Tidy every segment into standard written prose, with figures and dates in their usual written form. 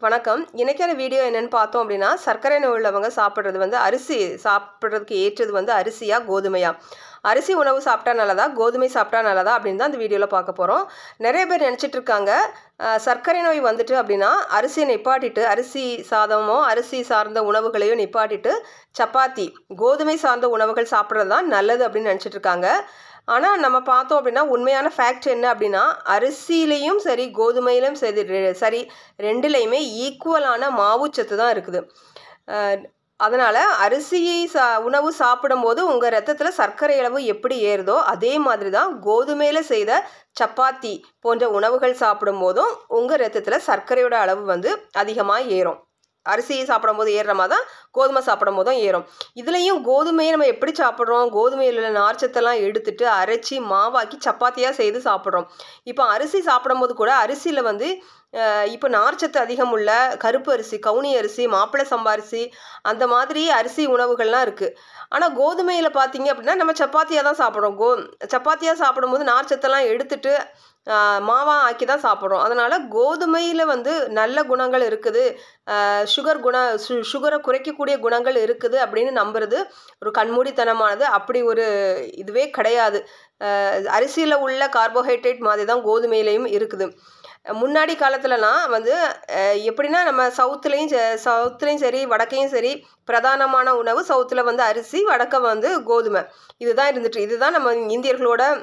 வணக்கம். இன்னைக்கான வீடியோ என்னன்னு பார்த்தோம் அப்படின்னா, சர்க்கரை நோய் உள்ளவங்க சாப்பிட்றது வந்து அரிசி சாப்பிட்றதுக்கு ஏற்றது வந்து அரிசியா, கோதுமையா? அரிசி உணவு சாப்பிட்டா நல்லதா, கோதுமை சாப்பிட்டா நல்லதா அப்படின்னு தான் இந்த வீடியோவில் பார்க்க போகிறோம். நிறைய பேர் நினச்சிட்டு இருக்காங்க, சர்க்கரை நோய் வந்துட்டு அப்படின்னா அரிசியை நிப்பாட்டிட்டு, அரிசி சாதமோ அரிசி சார்ந்த உணவுகளையோ நிப்பாட்டிட்டு சப்பாத்தி, கோதுமை சார்ந்த உணவுகள் சாப்பிட்றது தான் நல்லது அப்படின்னு நினச்சிட்டு இருக்காங்க. ஆனால் நம்ம பார்த்தோம் அப்படின்னா உண்மையான ஃபேக்ட் என்ன அப்படின்னா, அரிசியிலையும் சரி கோதுமையிலும் சரி ரெண்டுலேயுமே ஈக்குவலான மாவுச்சத்து தான் இருக்குது. அதனால் அரிசியை உணவு சாப்பிடும்போது உங்கள் ரத்தத்தில் சர்க்கரை அளவு எப்படி ஏறுதோ அதே மாதிரி தான் கோதுமையில் செய்த சப்பாத்தி போன்ற உணவுகள் சாப்பிடும்போதும் உங்கள் ரத்தத்தில் சர்க்கரையோட அளவு வந்து அதிகமாக ஏறும். அரிசியை சாப்பிடும்போது ஏறுற மாதிரி தான் கோதுமை சாப்பிடும் போதும் ஏறும். இதுலேயும் கோதுமையை நம்ம எப்படி சாப்பிட்றோம், கோதுமையில் உள்ள நார்ச்சத்தெல்லாம் எடுத்துட்டு அரைச்சி மாவாக்கி சப்பாத்தியாக செய்து சாப்பிட்றோம். இப்போ அரிசி சாப்பிடும்போது கூட அரிசியில் வந்து இப்போ நார்ச்சத்து அதிகம் உள்ள கருப்பு அரிசி, கவுனி அரிசி, மாப்பிள்ளை சம்பா அரிசி அந்த மாதிரி அரிசி உணவுகள்லாம் இருக்குது. ஆனால் கோதுமையில் பார்த்தீங்க அப்படின்னா நம்ம சப்பாத்தியாக தான் சாப்பிட்றோம். சப்பாத்தியாக சாப்பிடும்போது நார்ச்சத்தெல்லாம் எடுத்துட்டு மாவாக ஆக்கி தான் சாப்பிட்றோம். அதனால் கோதுமையில் வந்து நல்ல குணங்கள் இருக்குது, சுகரை குறைக்கக்கூடிய குணங்கள் இருக்குது அப்படின்னு நம்புறது ஒரு கண்மூடித்தனமானது. அப்படி ஒரு இதுவே கிடையாது. அரிசியில் உள்ள கார்போஹைட்ரேட் மாதிரி தான் கோதுமையிலையும் இருக்குது. முன்னாடி காலத்துலலாம் வந்து எப்படின்னா நம்ம சவுத்துலேயும் சரி வடக்கையும் சரி பிரதானமான உணவு சவுத்தில் வந்து அரிசி, வடக்க வந்து கோதுமை. இதுதான் நம்ம இந்தியர்களோட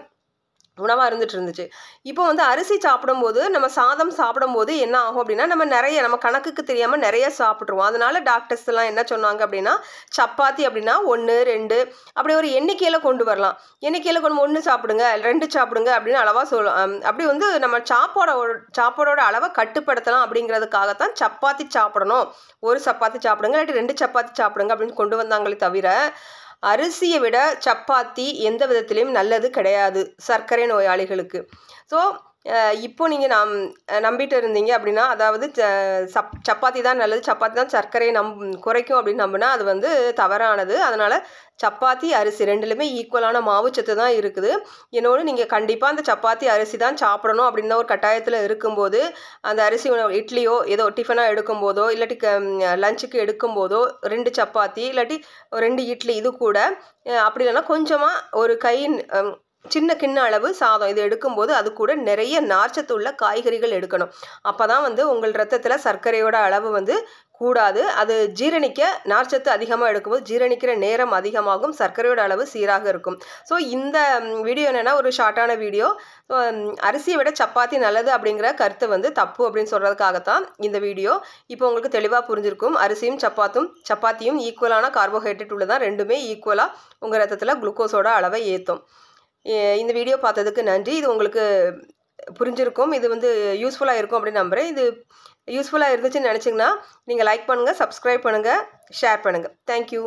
உணவாக இருந்துச்சு. இப்போ வந்து அரிசி சாப்பிடும்போது நம்ம சாதம் சாப்பிடும்போது என்ன ஆகும் அப்படின்னா, நம்ம கணக்குக்கு தெரியாமல் நிறைய சாப்பிட்ருவோம். அதனால டாக்டர்ஸ் எல்லாம் என்ன சொன்னாங்க அப்படின்னா, சப்பாத்தி அப்படின்னா 1, 2 அப்படி ஒரு எண்ணிக்கையில் கொண்டு வரலாம். எண்ணிக்கையில் கொண்டு 1 சாப்பிடுங்க, 2 சாப்பிடுங்க அப்படின்னு அளவாக சொல்லலாம். அப்படி வந்து நம்ம சாப்பாடோட அளவை கட்டுப்படுத்தலாம். அப்படிங்கிறதுக்காகத்தான் சப்பாத்தி சாப்பிடணும், ஒரு சப்பாத்தி சாப்பிடுங்க இல்லாட்டி 2 சப்பாத்தி சாப்பிடுங்க அப்படின்னு கொண்டு வந்தாங்களே தவிர, அரிசியை விட சப்பாத்தி எந்த விதத்திலையும் நல்லது கிடையாது சர்க்கரை நோயாளிகளுக்கு. ஸோ இப்போ நீங்கள் நம்பிட்டு இருந்தீங்க அப்படின்னா, அதாவது சப்பாத்தி தான் நல்லது, சப்பாத்தி தான் சர்க்கரையை குறைக்கும் அப்படின்னு நம்பினா அது வந்து தவறானது. அதனால் சப்பாத்தி, அரிசி ரெண்டுலேயுமே ஈக்குவலான மாவுச்சத்து தான் இருக்குது. இன்னொன்று, நீங்கள் கண்டிப்பாக அந்த சப்பாத்தி அரிசி தான் சாப்பிடணும் அப்படின்னு ஒரு கட்டாயத்தில் இருக்கும்போது, அந்த அரிசி உணவு இட்லியோ ஏதோ டிஃபனாக எடுக்கும்போதோ இல்லாட்டி லஞ்சுக்கு எடுக்கும்போதோ 2 சப்பாத்தி இல்லாட்டி 2 இட்லி இது கூட, அப்படி இல்லைன்னா கொஞ்சமாக ஒரு கை சின்ன கிண்ண அளவு சாதம் இது எடுக்கும்போது அது கூட நிறைய நார்ச்சத்து உள்ள காய்கறிகள் எடுக்கணும். அப்போ தான் வந்து உங்கள் ரத்தத்தில் சர்க்கரையோட அளவு வந்து கூடாது. அது ஜீரணிக்க நார்ச்சத்து அதிகமாக எடுக்கும்போது ஜீரணிக்கிற நேரம் அதிகமாகும், சர்க்கரையோட அளவு சீராக இருக்கும். ஸோ இந்த வீடியோ என்னென்னா ஒரு ஷார்ட்டான வீடியோ. அரிசியை விட சப்பாத்தி நல்லது அப்படிங்கிற கருத்து வந்து தப்பு அப்படின்னு சொல்கிறதுக்காகத்தான் இந்த வீடியோ. இப்போ உங்களுக்கு தெளிவாக புரிஞ்சிருக்கும். அரிசியும் சப்பாத்தியும் ஈக்குவலான கார்போஹைட்ரேட் உள்ளதான், ரெண்டுமே ஈக்குவலாக உங்கள் ரத்தத்தில் குளுக்கோஸோட அளவை ஏற்றும். இந்த வீடியோ பார்த்ததுக்கு நன்றி. இது உங்களுக்கு புரிஞ்சிருக்கும், இது வந்து யூஸ்ஃபுல்லாக இருக்கும் அப்படின்னு நம்புகிறேன். இது யூஸ்ஃபுல்லாக இருந்துச்சுன்னு நினச்சிங்கன்னா நீங்கள் லைக் பண்ணுங்கள், சப்ஸ்கிரைப் பண்ணுங்கள், ஷேர் பண்ணுங்கள். தேங்க்யூ.